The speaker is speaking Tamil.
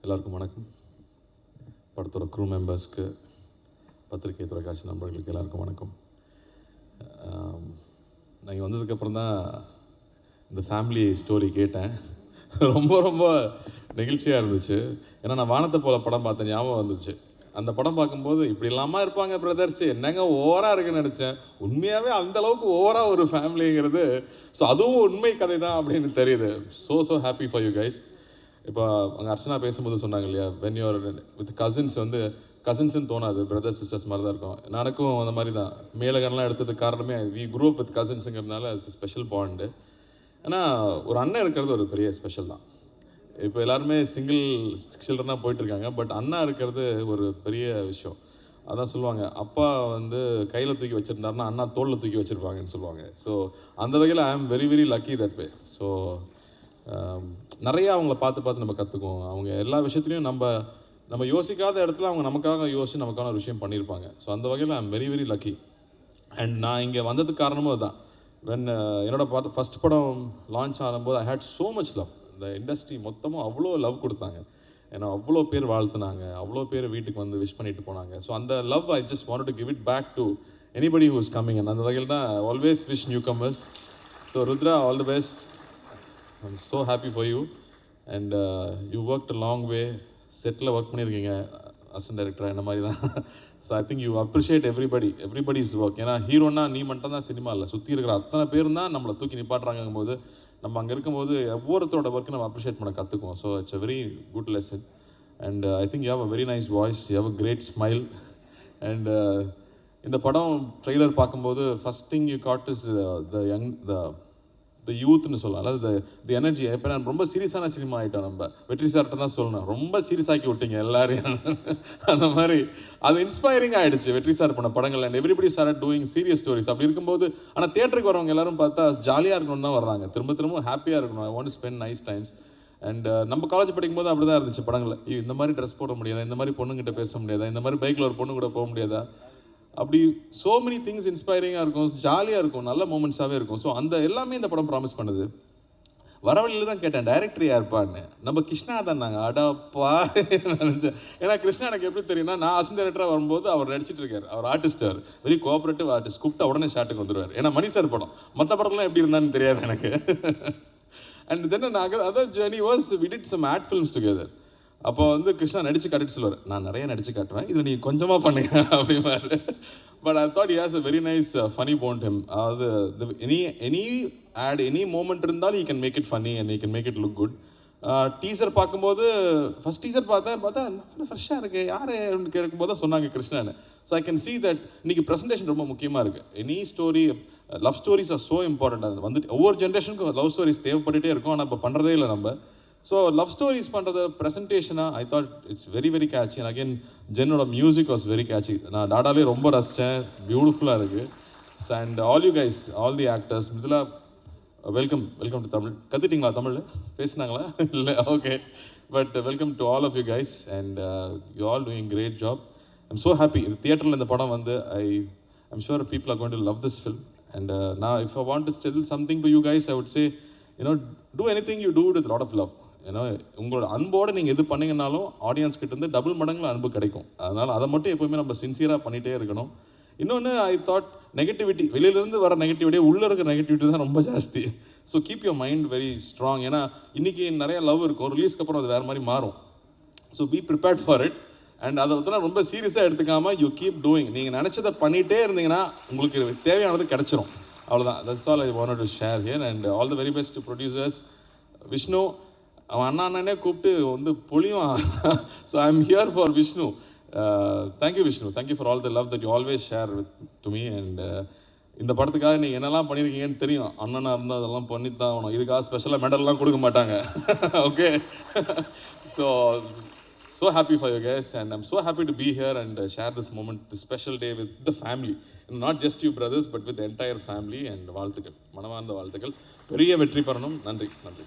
எல்லாருக்கும் வணக்கம். படத்தோட க்ரூ மெம்பர்ஸ்க்கு, பத்திரிகை தொலைக்காட்சி நண்பர்களுக்கு எல்லாருக்கும் வணக்கம். நான் இங்கே வந்ததுக்கப்புறம் தான் இந்த ஃபேமிலி ஸ்டோரி கேட்டேன். ரொம்ப ரொம்ப நெகிழ்ச்சியாக இருந்துச்சு. ஏன்னா நான் வானத்தை போல படம் பார்த்தேன், ஞாபகம் வந்துச்சு. அந்த படம் பார்க்கும்போது இப்படி இல்லாமல் இருப்பாங்க பிரதர்ஸ், என்னங்க ஓவராக இருக்குன்னு நினச்சேன். உண்மையாகவே அந்தளவுக்கு ஓவராக ஒரு ஃபேமிலிங்கிறது, ஸோ அதுவும் உண்மை கதை தான் அப்படின்னு தெரியுது. So happy for you guys. இப்போ அங்கே அர்ச்சனா பேசும்போது சொன்னாங்க இல்லையா, வென் யூஆர் வித் கசின்ஸ் வந்து கசின்ஸ்ன்னு தோணாது, பிரதர்ஸ் சிஸ்டர்ஸ் மாதிரி தான் இருக்கும். எனக்கும் அந்த மாதிரி தான். மேலகன்லாம் எடுத்ததுக்கு காரணமே வி குரூ அப் வித் கசின்ஸுங்கிறதுனால இட்ஸ் ஸ்பெஷல் பாண்டு. ஏன்னா ஒரு அண்ணன் இருக்கிறது ஒரு பெரிய ஸ்பெஷல் தான். இப்போ எல்லாருமே சிங்கிள் சில்ட்ரனாக போயிட்டுருக்காங்க, பட் அண்ணா இருக்கிறது ஒரு பெரிய விஷயம். அதான் சொல்லுவாங்க, அப்பா வந்து கையில் தூக்கி வச்சுருந்தாருன்னா அண்ணா தோளில் தூக்கி வச்சுருப்பாங்கன்னு சொல்லுவாங்க. ஸோ அந்த வகையில் I am very very lucky that way. So நிறையா அவங்கள பார்த்து நம்ம கற்றுக்குவோம். அவங்க எல்லா விஷயத்துலையும் நம்ம யோசிக்காத இடத்துல அவங்க நமக்காக யோசித்து நமக்கான ஒரு விஷயம் பண்ணியிருப்பாங்க. ஸோ அந்த வகையில் I am very very lucky. And நான் இங்கே வந்ததுக்கு காரணமும் அதுதான். வென் என்னோடய ஃபஸ்ட் படம் லான்ச் ஆகும்போது ஐ ஹேட் ஸோ மச் லவ். இந்த இண்டஸ்ட்ரி மொத்தமும் அவ்வளோ லவ் கொடுத்தாங்க. ஏன்னா அவ்வளோ பேர் வாழ்த்துனாங்க, அவ்வளோ பேர் வீட்டுக்கு வந்து விஷ் பண்ணிட்டு போனாங்க. ஸோ அந்த love I just want to give it back to anybody who is coming. And அந்த வகையில் தான் always wish newcomers. So Rudra, all the best. I'm so happy for you. And you work a long way. செட்டில் ஒர்க் பண்ணியிருக்கீங்க அசிஸ்டன்ட் டைரக்டர், இந்த மாதிரி தான். So I think you appreciate everybody's work. ஏன்னா ஹீரோனா நீ மட்டும் தான் சினிமா இல்லை, சுற்றி இருக்கிற அத்தனை பேரும் தான் நம்மளை தூக்கி நிப்பாட்டுறாங்கும் போது நம்ம அங்கே இருக்கும்போது ஒவ்வொருத்தரோட ஒர்க்கு நம்ம அப்ரிஷியேட் பண்ண கற்றுக்குவோம். So it's a very good lesson. And I think you have a very nice voice, you have a great smile. And இந்த படம் ட்ரெய்லர் பார்க்கும்போது first thing you got is the யூத்னு சொல்லலாம், அதாவது தி எனர்ஜி. இப்போ நான் ரொம்ப சீரியஸான சினிமா ஆகிட்டோம். நம்ம வெற்றி சார்ட்ட தான் சொல்லணும், ரொம்ப சீரியஸ் ஆக்கி விட்டீங்க எல்லாரையும். அந்த மாதிரி அது இன்ஸ்பைரிங் ஆகிடுச்சு வெற்றி சார் பண்ண படங்கள். And everybody start doing serious stories. அப்படி இருக்கும்போது ஆனால் தியேட்டருக்கு வரவங்க எல்லாரும் பார்த்தா ஜாலியாக இருக்கணும்னு தான் வர்றாங்க, திரும்ப ஹாப்பியாக இருக்கணும். ஐ want to spend nice times. And நம்ம காலேஜ் படிக்கும்போது அப்படி தான் இருந்துச்சு படங்கள். இந்த மாதிரி ட்ரெஸ் போட முடியாதா, இந்த மாதிரி பொண்ணுங்கிட்ட பேச முடியாதா, இந்த மாதிரி பைக்கில் ஒரு பொண்ணு கூட போக முடியாதா, அப்படி ஸோ மெனி திங்ஸ் இன்ஸ்பைரிங்காக இருக்கும், ஜாலியாக இருக்கும், நல்ல மூமெண்ட்ஸாகவே இருக்கும். ஸோ அந்த எல்லாமே இந்த படம் ப்ராமிஸ் பண்ணுது. வரவழியில் தான் கேட்டேன் டைரக்டர் யாருப்பான்னு. நம்ம கிருஷ்ணா தான். நாங்கள் அடப்பா நினச்சேன். ஏன்னா கிருஷ்ணா எனக்கு எப்படி தெரியும்னா, நான் அசிஸ்டன்ட் டைரக்டராக வரும்போது அவர் நடிச்சிட்டு இருக்கார். அவர் ஆர்டிஸ்ட், அவர் வெரி கோஆப்ரேட்டிவ் ஆர்டிஸ்ட். கூப்பிட்டா உடனே ஷாட்டுக்கு வந்துடுவார். ஏன்னா மணி சார் படம், மற்ற படத்துலாம் எப்படி இருந்தான்னு தெரியாது எனக்கு. அண்ட் தென் நாங்கள் other journey was we did some ad films together. அப்போ வந்து கிருஷ்ணா நடித்து காட்டிட்டு சொல்லுவார், நான் நிறைய நடித்து காட்டுவேன், இதில் நீங்கள் கொஞ்சமாக பண்ணுங்க அப்படிமாரு. But I thought he has a very nice funny bond him. அதாவது எனி ஆட், எனி மூமெண்ட் இருந்தாலும் he can make it funny and he can make it look good. Teaser பார்க்கும்போது ஃபஸ்ட் டீசர் பார்த்தா ஃப்ரெஷ்ஷாக இருக்குது, யார் கேட்கும்போது தான் சொன்னாங்க கிருஷ்ணான்னு. So I can see that இன்னைக்கு ப்ரெசன்டேஷன் ரொம்ப முக்கியமாக இருக்குது. Any story, love stories are so important. அது வந்துட்டு ஒவ்வொரு ஜென்ரேஷனுக்கும் லவ் ஸ்டோரிஸ் தேவைப்பட்டுகிட்டே இருக்கும், ஆனால் இப்போ பண்ணுறதே இல்லை நம்ம. ஸோ லவ் ஸ்டோரிஸ் பண்ணுறது ப்ரெசன்டேஷனாக I thought it's very very catchy. And again ஜென்னோட மியூசிக் வாஸ் வெரி கேட்சி. நான் டாடாலே ரொம்ப ரசித்தேன், பியூட்டிஃபுல்லாக இருக்குது. And all you guys, all the actors, இதில் வெல்கம் டு தமிழ். கற்றுட்டிங்களா தமிழ்? பேசினாங்களா? இல்லை, okay. But welcome to all of you guys. And you all doing great job. I'm so happy. இது தியேட்டரில் இந்த படம் வந்து I'm sure people are going to love this film. And நான் if I want to tell something to you guys, I would say, do anything you do with lot of love. ஏன்னா உங்களோட அன்போடு நீங்கள் எது பண்ணிங்கனாலும் ஆடியன்ஸ் கிட்டேருந்து டபுள் மடங்கில் அன்பு கிடைக்கும். அதனால் அதை மட்டும் எப்போவுமே நம்ம சின்சியராக பண்ணிகிட்டே இருக்கணும். இன்னொன்று, ஐ தாட் நெகட்டிவிட்டி, வெளியிலேருந்து வர நெகட்டிவிட்டியே உள்ளே இருக்கிற நெகட்டிவிட்டி தான் ரொம்ப ஜாஸ்தி. So keep your mind very strong. ஏன்னா இன்றைக்கி நிறைய லவ் இருக்கும், ரிலீஸ்க்கு அப்புறம் அது வேறு மாதிரி மாறும். So be prepared for it. And அதை வந்து ரொம்ப சீரியஸாக எடுத்துக்காமல் யூ கீப் டூயிங். நீங்கள் நினச்சதை பண்ணிகிட்டே இருந்தீங்கன்னா உங்களுக்கு தேவையானது கிடச்சிரும். அவ்வளோதான். That's all I wanted to share here. And all the very best to producers. Vishnu அவன் அண்ணனே கூப்பிட்டு வந்து பொழியும். So I am here for Vishnu. Thank you Vishnu, thank you for all the love that you always share with to me. And இந்த படத்துக்காக நீங்கள் என்னெல்லாம் பண்ணியிருக்கீங்கன்னு தெரியும். அண்ணனாக இருந்தால் அதெல்லாம் பண்ணித்தான் ஆகணும். இதுக்காக ஸ்பெஷலாக மெடல்லாம் கொடுக்க மாட்டாங்க. Okay. So happy for you guys, and I'm so happy to be here and share this moment, this special day with the family. And not just you brothers, but with the entire family. And வாழ்த்துக்கள், மனமார்ந்த வாழ்த்துக்கள். பெரிய வெற்றி பெறணும். நன்றி.